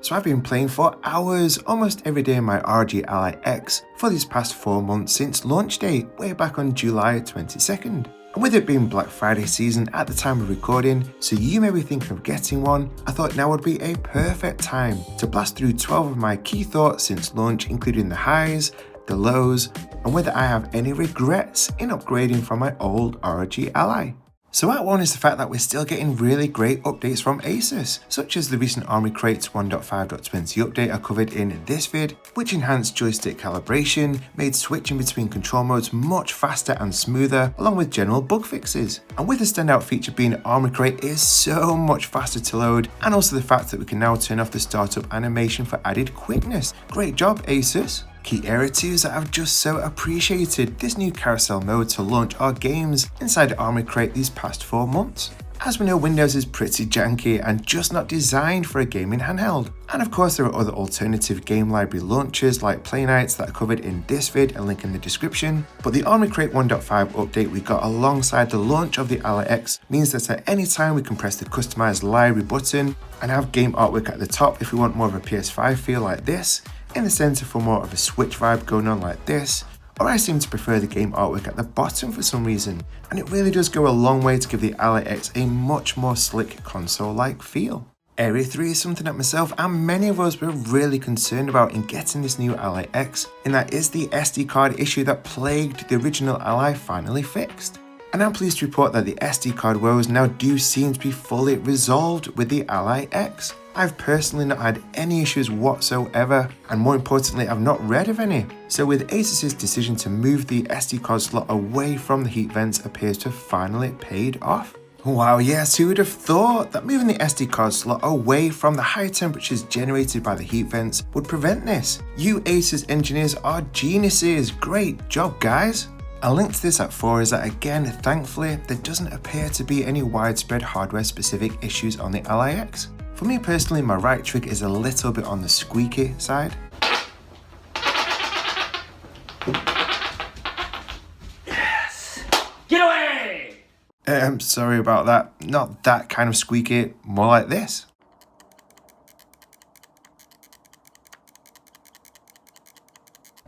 So I've been playing for hours almost every day in my ROG Ally X for these past 4 months since launch day way back on July 22nd. And with it being Black Friday season at the time of recording, so you may be thinking of getting one, I thought now would be a perfect time to blast through 12 of my key thoughts since launch, including the highs, the lows, and whether I have any regrets in upgrading from my old ROG Ally. So at one is the fact that we're still getting really great updates from Asus, such as the recent Army Crates 1.5.20 update I covered in this vid, which enhanced joystick calibration, made switching between control modes much faster and smoother, along with general bug fixes. And with the standout feature being Army Crate is so much faster to load, and also the fact that we can now turn off the startup animation for added quickness. Great job, Asus! Key area 2 is that I've just so appreciated this new carousel mode to launch our games inside Army Crate these past 4 months. As we know, Windows is pretty janky and just not designed for a gaming handheld. And of course there are other alternative game library launchers like Playnights that are covered in this vid and link in the description, but the Army Crate 1.5 update we got alongside the launch of the Ally X means that at any time we can press the customize library button and have game artwork at the top if we want more of a PS5 feel like this, in the center for more of a Switch vibe going on like this, or I seem to prefer the game artwork at the bottom for some reason, and it really does go a long way to give the Ally X a much more slick console-like feel. Area 3 is something that myself and many of us were really concerned about in getting this new Ally X, and that is the SD card issue that plagued the original Ally finally fixed. And I'm pleased to report that the SD card woes now do seem to be fully resolved with the Ally X. I've personally not had any issues whatsoever, and more importantly, I've not read of any. So with Asus's decision to move the SD card slot away from the heat vents appears to have finally paid off. Wow, yes, who would have thought that moving the SD card slot away from the high temperatures generated by the heat vents would prevent this? You Asus engineers are geniuses, great job guys! A link to this at 4 is that again, thankfully, there doesn't appear to be any widespread hardware specific issues on the Ally X. For me personally, my right trigger is a little bit on the squeaky side. Yes! Get away! Sorry about that. Not that kind of squeaky, more like this.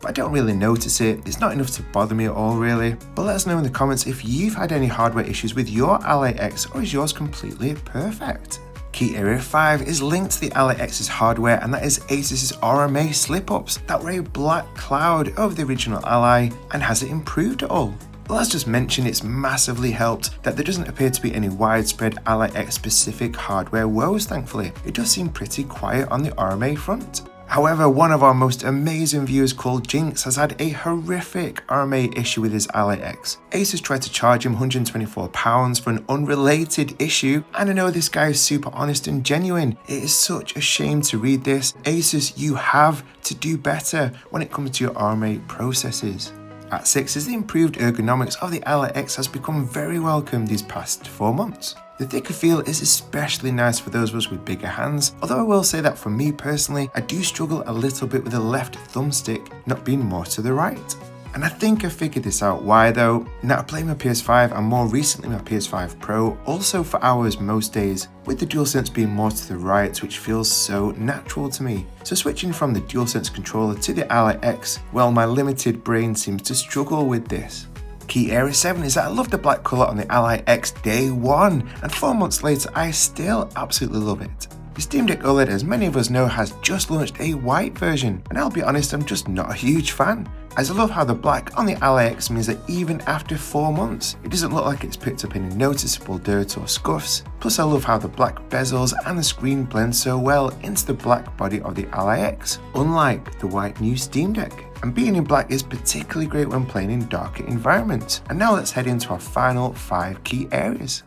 I don't really notice it, it's not enough to bother me at all really, but let us know in the comments if you've had any hardware issues with your Ally X or is yours completely perfect. Key area 5 is linked to the Ally X's hardware, and that is Asus's RMA slip-ups that were a black cloud over the original Ally, and has it improved at all? Well, as just mentioned, it's massively helped that there doesn't appear to be any widespread Ally X specific hardware woes thankfully. It does seem pretty quiet on the RMA front. However, one of our most amazing viewers called Jinx has had a horrific RMA issue with his Ally X. Asus tried to charge him £124 for an unrelated issue, and I know this guy is super honest and genuine. It is such a shame to read this. Asus, you have to do better when it comes to your RMA processes. At 6 is the improved ergonomics of the Ally X has become very welcome these past 4 months. The thicker feel is especially nice for those of us with bigger hands, although I will say that for me personally, I do struggle a little bit with the left thumbstick not being more to the right. And I think I figured this out why though. Now I play my PS5 and more recently my PS5 Pro also for hours most days, with the DualSense being more to the right, which feels so natural to me. So switching from the DualSense controller to the Ally X, well, my limited brain seems to struggle with this. Key area 7 is that I love the black colour on the Ally X day 1, and 4 months later I still absolutely love it. The Steam Deck OLED, as many of us know, has just launched a white version, and I'll be honest, I'm just not a huge fan, as I love how the black on the Ally X means that even after 4 months, it doesn't look like it's picked up any noticeable dirt or scuffs. Plus I love how the black bezels and the screen blend so well into the black body of the Ally X, unlike the white new Steam Deck. And being in black is particularly great when playing in darker environments. And now let's head into our final 5 key areas.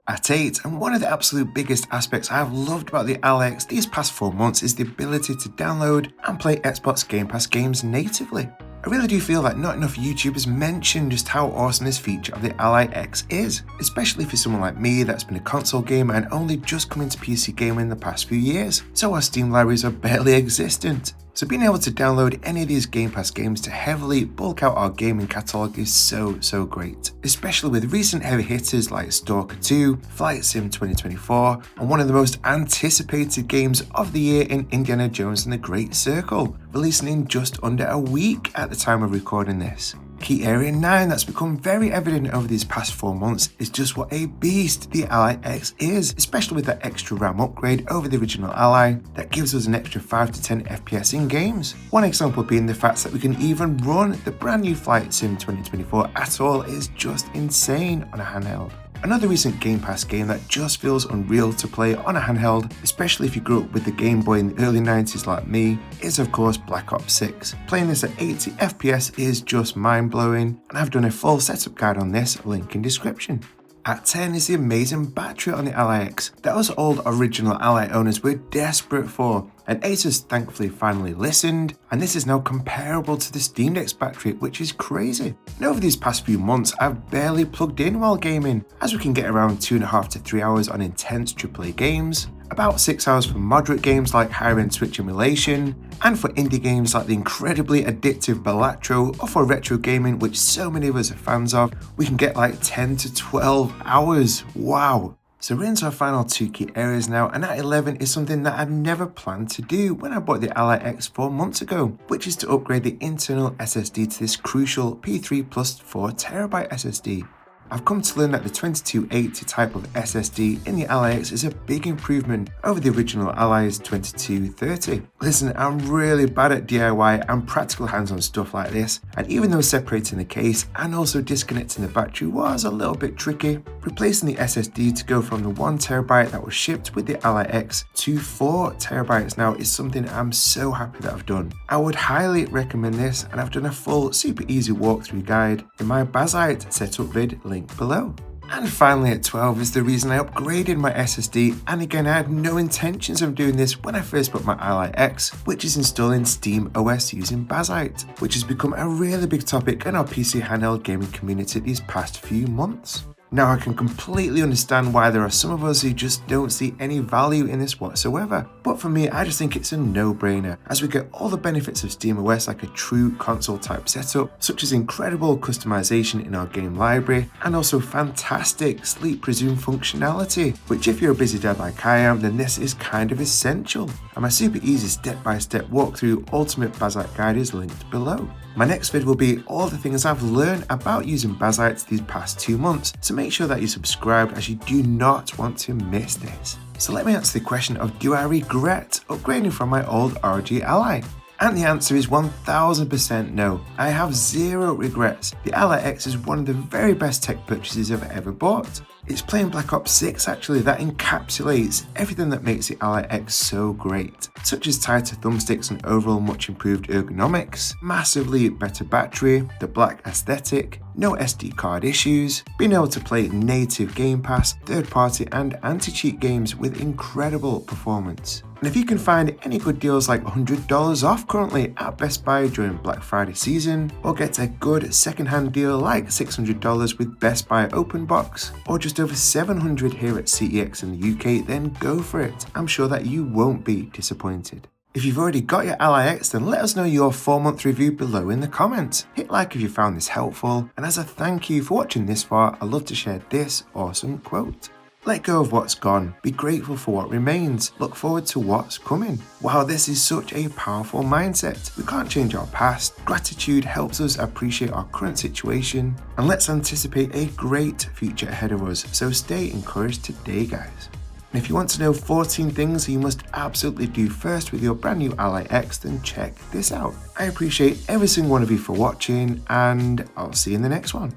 At 8, and one of the absolute biggest aspects I've loved about the Ally X these past 4 months is the ability to download and play Xbox Game Pass games natively. I really do feel that not enough YouTubers mention just how awesome this feature of the Ally X is, especially for someone like me that's been a console gamer and only just come into PC gaming in the past few years, so our Steam libraries are barely existent. So being able to download any of these Game Pass games to heavily bulk out our gaming catalogue is so great, especially with recent heavy hitters like Stalker 2, Flight Sim 2024, and one of the most anticipated games of the year in Indiana Jones and the Great Circle, releasing in just under a week at the time of recording this. Key area 9 that's become very evident over these past 4 months is just what a beast the Ally X is, especially with that extra RAM upgrade over the original Ally that gives us an extra 5 to 10 FPS in games. One example being the fact that we can even run the brand new Flight Sim 2024 at all is just insane on a handheld. Another recent Game Pass game that just feels unreal to play on a handheld, especially if you grew up with the Game Boy in the early 90s like me, is of course Black Ops 6. Playing this at 80 FPS is just mind-blowing, and I've done a full setup guide on this, link in description. At 10 is the amazing battery on the Ally X that us old original Ally owners were desperate for, and Asus thankfully finally listened, and this is now comparable to the Steam Deck's battery, which is crazy. And over these past few months I've barely plugged in while gaming, as we can get around 2.5 to 3 hours on intense AAA games, about 6 hours for moderate games like higher end Switch emulation, and for indie games like the incredibly addictive Balatro, or for retro gaming which so many of us are fans of, we can get like 10 to 12 hours, wow. So we're into our final 2 key areas now, and at 11 is something that I've never planned to do when I bought the Ally X 4 months ago, which is to upgrade the internal SSD to this crucial P3 plus 4TB SSD. I've come to learn that the 2280 type of SSD in the Ally X is a big improvement over the original Ally's 2230. Listen, I'm really bad at DIY and practical hands-on stuff like this, and even though separating the case and also disconnecting the battery was a little bit tricky, replacing the SSD to go from the 1TB that was shipped with the Ally X to 4TB now is something I'm so happy that I've done. I would highly recommend this, and I've done a full super easy walkthrough guide in my Bazzite setup vid link below. And finally at 12 is the reason I upgraded my SSD, and again I had no intentions of doing this when I first bought my Ally X, which is installing Steam OS using Bazzite, which has become a really big topic in our PC handheld gaming community these past few months. Now I can completely understand why there are some of us who just don't see any value in this whatsoever, but for me I just think it's a no-brainer, as we get all the benefits of SteamOS like a true console type setup, such as incredible customization in our game library, and also fantastic sleep presume functionality, which if you're a busy dad like I am, then this is kind of essential. And my super easy step-by-step walkthrough ultimate Bazzite guide is linked below. My next vid will be all the things I've learned about using Bazzite these past 2 months, so make sure that you subscribe as you do not want to miss this. So let me answer the question of, do I regret upgrading from my old ROG Ally? And the answer is 1000% no. I have zero regrets. The Ally X is one of the very best tech purchases I've ever bought. It's playing Black Ops 6 actually that encapsulates everything that makes the Ally X so great, such as tighter thumbsticks and overall much improved ergonomics, massively better battery, the black aesthetic, no SD card issues, being able to play native Game Pass, third party and anti-cheat games with incredible performance. And if you can find any good deals like $100 off currently at Best Buy during Black Friday season, or get a good second-hand deal like $600 with Best Buy Open Box, or just over $700 here at CEX in the UK, then go for it. I'm sure that you won't be disappointed. If you've already got your Ally X, then let us know your 4-month review below in the comments. Hit like if you found this helpful, and as a thank you for watching this far, I'd love to share this awesome quote. Let go of what's gone, be grateful for what remains, look forward to what's coming. Wow, this is such a powerful mindset. We can't change our past. Gratitude helps us appreciate our current situation, and let's anticipate a great future ahead of us, so stay encouraged today guys. And if you want to know 14 things you must absolutely do first with your brand new Ally X, then check this out. I appreciate every single one of you for watching, and I'll see you in the next one.